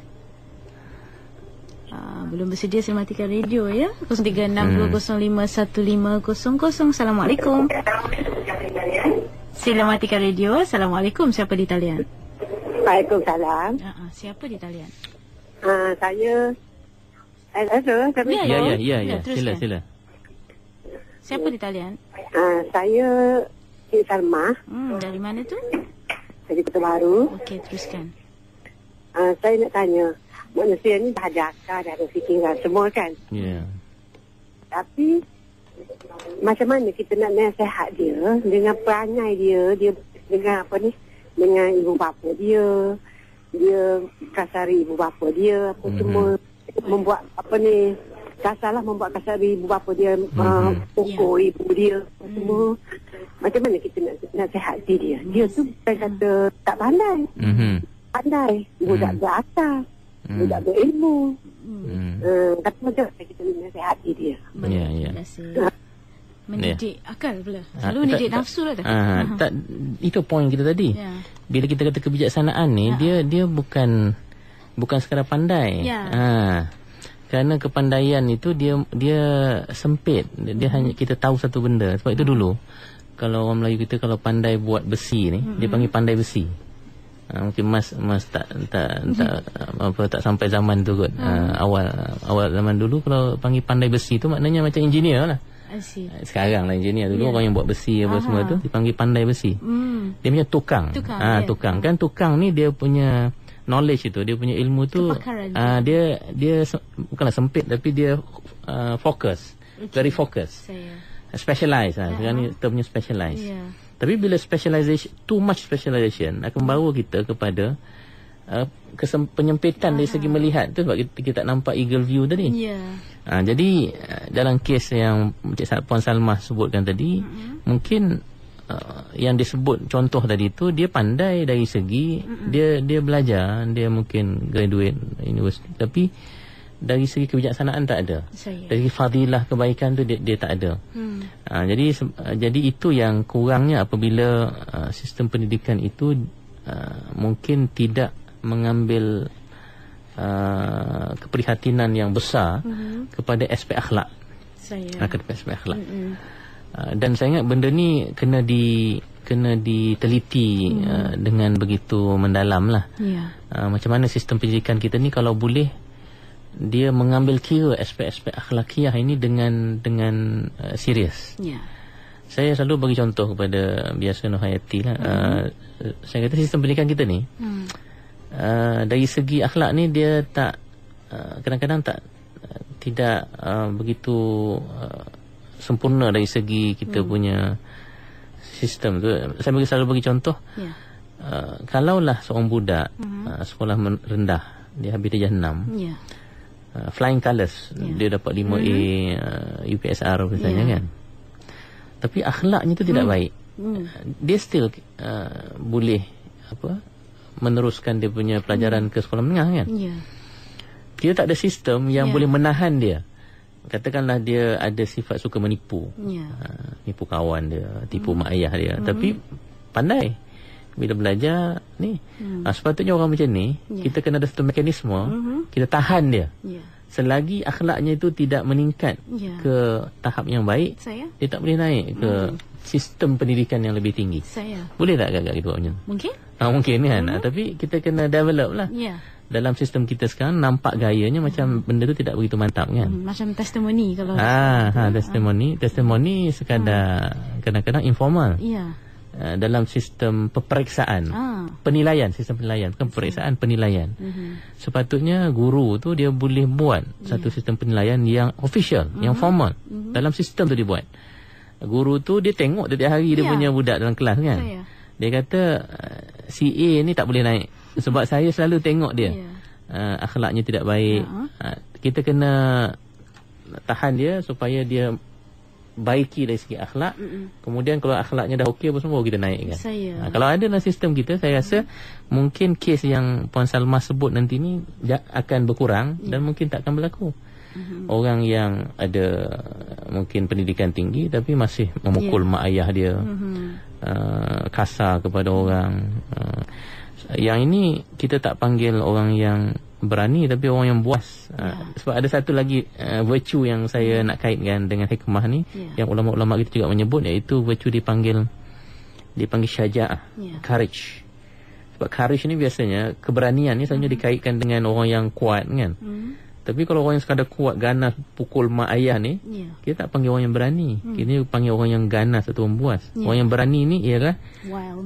Belum bersedia, saya matikan radio ya. 0362051500. Assalamualaikum. Sila matikan radio. Assalamualaikum. Siapa di talian?
Waalaikumsalam.
Siapa di talian?
Saya.
Ya. Sila.
Siapa di talian?
Saya Cik Salma.
Dari mana tu?
Dari Kota Baru.
Okey, teruskan.
Saya nak tanya, manusia ni dah ada akal, dah ada fikiran semua kan? Tapi macam mana kita nak nasihat dia dengan perangai dia dengan apa ni? Dengan ibu bapa dia kasari ibu bapa dia, apa semua membuat apa ni, membuat kasari ibu bapa dia, pukul ibu dia, semua. Macam mana kita nak nasihati dia? Dia tu bukan kata tak pandai. Pandai, budak berakal, budak berilmu. Tapi macam mana kita nak nasihati dia?
Mendidik akal pula. Selalu mendidik nafsu lah tu.
Itu poin kita tadi. Bila kita kata kebijaksanaan ni, dia bukan bukan sekadar pandai. Kerana kepandaian itu dia sempit. Dia hanya kita tahu satu benda. Sebab itu dulu kalau orang Melayu kita kalau pandai buat besi ni, dia panggil pandai besi. Mungkin Mas tak sampai zaman tu kot. Awal zaman dulu kalau panggil pandai besi tu maknanya macam engineer lah. Sekarang lah engineer. Dulu orang yang buat besi apa semua tu dipanggil pandai besi. Dia punya tukang. Tukang. Kan tukang ni dia punya knowledge itu, dia punya ilmu tu dia bukanlah sempit tapi dia fokus, very focus, specialize sekarang ni termnya specialize. Tapi bila specialization, too much specialization akan bawa kita kepada penyempitan dari segi melihat tu, sebab kita tak nampak eagle view tadi. Jadi dalam kes yang Cik Puan Salmah sebutkan tadi, mungkin yang disebut contoh tadi tu, dia pandai dari segi dia belajar, dia mungkin graduate universiti, tapi dari segi kebijaksanaan tak ada. Dari fadilah kebaikan tu dia tak ada. Jadi itu yang kurangnya apabila sistem pendidikan itu mungkin tidak mengambil keprihatinan yang besar kepada aspek akhlak. Kepada aspek akhlak. Dan saya ingat benda ni kena diteliti dengan begitu mendalam lah. Macam mana sistem pendidikan kita ni kalau boleh dia mengambil kira aspek-aspek akhlakiah ini dengan serius. Saya selalu bagi contoh kepada biasa Nurhayati lah. Saya kata sistem pendidikan kita ni dari segi akhlak ni dia tak kadang-kadang tidak begitu sempurna dari segi kita punya sistem tu. Saya selalu bagi contoh, kalaulah seorang budak sekolah rendah, dia habis darjah 6, flying colours, dia dapat 5A UPSR misalnya kan, tapi akhlaknya tu tidak baik, dia still boleh meneruskan dia punya pelajaran ke sekolah menengah kan. Dia tak ada sistem yang boleh menahan dia. Katakanlah dia ada sifat suka menipu, nipu kawan dia, tipu mak ayah dia, tapi pandai bila belajar ni. Sepatutnya orang macam ni kita kena ada satu mekanisme, kita tahan dia. Selagi akhlaknya itu tidak meningkat ke tahap yang baik, dia tak boleh naik ke sistem pendidikan yang lebih tinggi. Boleh tak agak-agak gitu macam? Mungkin. Mungkin kan. Tapi kita kena develop lah. Dalam sistem kita sekarang nampak gayanya macam benda tu tidak begitu mantap kan.
Macam testimoni kalau
testimoni sekadar kadang-kadang informal. Dalam sistem peperiksaan, penilaian, sistem penilaian, bukan peperiksaan, penilaian. Sepatutnya guru tu dia boleh buat satu sistem penilaian yang official, yang formal. Dalam sistem tu dia buat. Guru tu dia tengok setiap hari dia punya budak dalam kelas kan. Dia kata si A ni tak boleh naik sebab saya selalu tengok dia akhlaknya tidak baik. Kita kena tahan dia supaya dia baiki dari segi akhlak. Kemudian kalau akhlaknya dah okey apa semua kita naik kan. Kalau ada dalam sistem kita, saya rasa mungkin kes yang Puan Salmah sebut nanti ni akan berkurang dan mungkin tak akan berlaku. Orang yang ada mungkin pendidikan tinggi tapi masih memukul mak ayah dia, kasar kepada orang. Yang ini kita tak panggil orang yang berani tapi orang yang buas. Sebab ada satu lagi virtue yang saya nak kaitkan dengan hikmah ni, yang ulama-ulama kita juga menyebut, iaitu virtue dipanggil syaja'ah, courage. Sebab courage ni biasanya, keberanian ni selalunya dikaitkan dengan orang yang kuat kan. Tapi kalau orang yang sekadar kuat, ganas, pukul mak ayah ni, kita tak panggil orang yang berani. Kita panggil orang yang ganas atau membuas. Orang yang berani ni ialah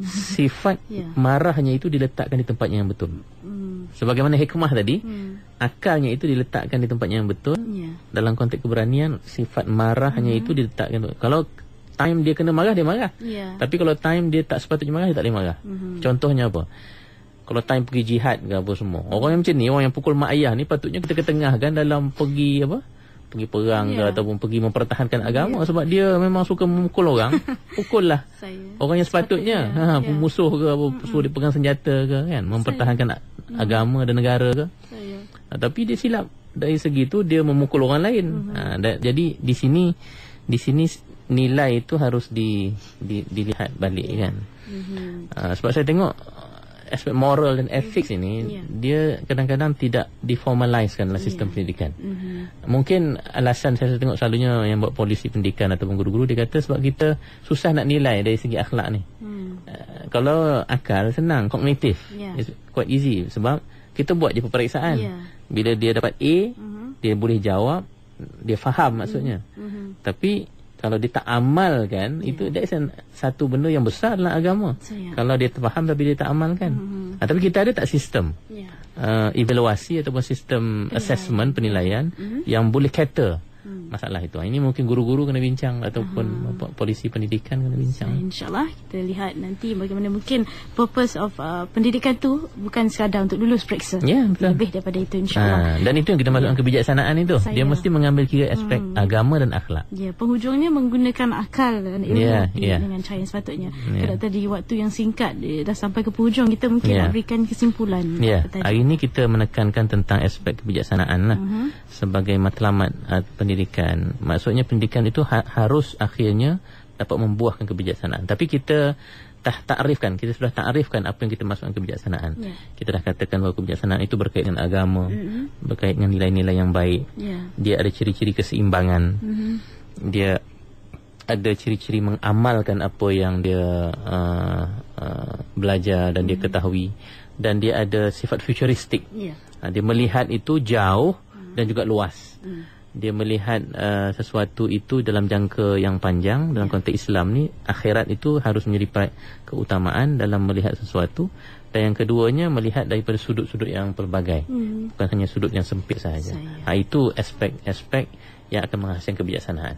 sifat marahnya itu diletakkan di tempatnya yang betul. Sebagaimana hikmah tadi, akalnya itu diletakkan di tempatnya yang betul. Dalam konteks keberanian, sifat marahnya itu diletakkan. Kalau time dia kena marah, dia marah. Tapi kalau time dia tak sepatutnya marah, dia tak boleh marah. Contohnya apa? Kalau time pergi jihad ke apa semua, orang yang macam ni, orang yang pukul mak ayah ni, patutnya kita ketengahkan dalam pergi perang ke ataupun pergi mempertahankan agama. Sebab dia memang suka memukul orang. Pukullah orang yang sepatutnya pemusuh ke apa, suruh dia pegang senjata ke kan, mempertahankan agama dan negara ke. Tapi dia silap dari segi tu, dia memukul orang lain. Jadi di sini nilai itu harus dilihat balik kan. Sebab saya tengok aspek moral dan ethics ini dia kadang-kadang tidak diformalisekan dalam sistem pendidikan. Mungkin alasan saya tengok selalunya yang buat polisi pendidikan ataupun guru-guru, dia kata sebab kita susah nak nilai dari segi akhlak ni. Kalau akal senang, kognitif, it's quite easy sebab kita buat je peperiksaan. Bila dia dapat A, dia boleh jawab, dia faham maksudnya. Tapi kalau dia tak amalkan, itu that's satu benda yang besar dalam agama. Kalau dia terfaham tapi dia tak amalkan. Tapi kita ada tak sistem evaluasi ataupun sistem assessment, penilaian yang boleh cater masalah itu. Ini mungkin guru-guru kena bincang ataupun polisi pendidikan kena bincang.
InsyaAllah kita lihat nanti bagaimana mungkin purpose of pendidikan tu bukan sekadar untuk lulus periksa. Lebih daripada itu insyaAllah.
Dan itu yang kita masukkan kebijaksanaan itu. Dia mesti mengambil kira aspek agama dan akhlak.
Penghujungnya menggunakan akal dan ilmu dengan cara yang sepatutnya. Doktor, di waktu yang singkat dah sampai ke penghujung, kita mungkin nak berikan kesimpulan.
Hari ini kita menekankan tentang aspek kebijaksanaan lah, sebagai matlamat pendidikan. Maksudnya pendidikan itu harus akhirnya dapat membuahkan kebijaksanaan. Tapi kita kita sudah takrifkan apa yang kita masukkan kebijaksanaan. Kita dah katakan bahawa kebijaksanaan itu berkaitan dengan agama, berkaitan dengan nilai-nilai yang baik. Dia ada ciri-ciri keseimbangan. Dia ada ciri-ciri mengamalkan apa yang dia belajar dan dia ketahui. Dan dia ada sifat futuristik. Dia melihat itu jauh dan juga luas. Dia melihat sesuatu itu dalam jangka yang panjang. Dalam konteks Islam ni, akhirat itu harus menjadi keutamaan dalam melihat sesuatu. Dan yang keduanya, melihat daripada sudut-sudut yang pelbagai, bukan hanya sudut yang sempit sahaja. Itu aspek-aspek yang akan menghasilkan kebijaksanaan.